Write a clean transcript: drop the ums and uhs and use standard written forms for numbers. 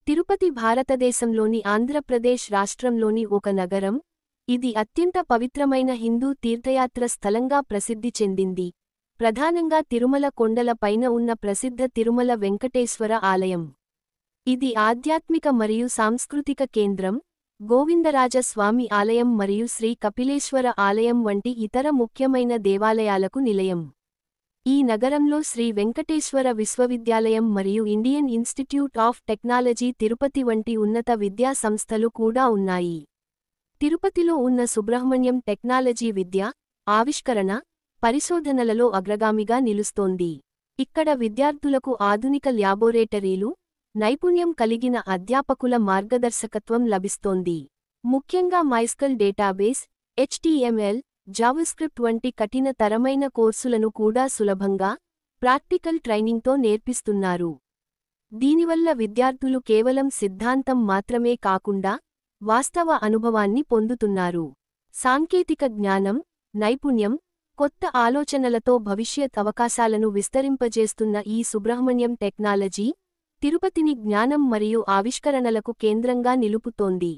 తిరుపతి భారతదేశంలోని ఆంధ్రప్రదేశ్ రాష్ట్రంలోని ఒక నగరం. ఇది అత్యంత పవిత్రమైన హిందూ తీర్థయాత్ర స్థలంగా ప్రసిద్ధి చెందింది. ప్రధానంగా తిరుమల కొండల పైన ఉన్న ప్రసిద్ధ తిరుమల వెంకటేశ్వర ఆలయం. ఇది ఆధ్యాత్మిక మరియు సాంస్కృతిక కేంద్రం, గోవిందరాజ స్వామి ఆలయం మరియు శ్రీ కపిలేశ్వర ఆలయం వంటి ఇతర ముఖ్యమైన దేవాలయాలకు నిలయం. ఈ నగరంలో శ్రీ వెంకటేశ్వర విశ్వవిద్యాలయం మరియు Indian institute of technology Tirupati వంటి ఉన్నత విద్యా సంస్థలు కూడా ఉన్నాయి. తిరుపతిలో ఉన్న సుబ్రహ్మణ్యం టెక్నాలజీ విద్య, ఆవిష్కరణ, పరిశోధనలలో అగ్రగామిగా నిలుస్తోంది. ఇక్కడ విద్యార్థులకు ఆధునిక ల్యాబొరేటరీలు, నైపుణ్యం కలిగిన అధ్యాపకుల మార్గదర్శకత్వం లభిస్తోంది. ముఖ్యంగా మైస్కల్ డేటాబేస్, HTML, జావాస్క్రిప్ట్ వంటి కఠిన తరమైన కోర్సులను కూడా సులభంగా, ప్రాక్టికల్ ట్రైనింగ్తో నేర్పిస్తున్నారు. దీనివల్ల విద్యార్థులు కేవలం సిద్ధాంతం మాత్రమే కాకుండా వాస్తవ అనుభవాన్ని పొందుతున్నారు. సాంకేతిక జ్ఞానం, నైపుణ్యం, కొత్త ఆలోచనలతో భవిష్యత్ అవకాశాలను విస్తరింపజేస్తున్న ఈ సుబ్రహ్మణ్యం టెక్నాలజీ తిరుపతిని జ్ఞానం మరియు ఆవిష్కరణలకు కేంద్రంగా నిలుపుతోంది.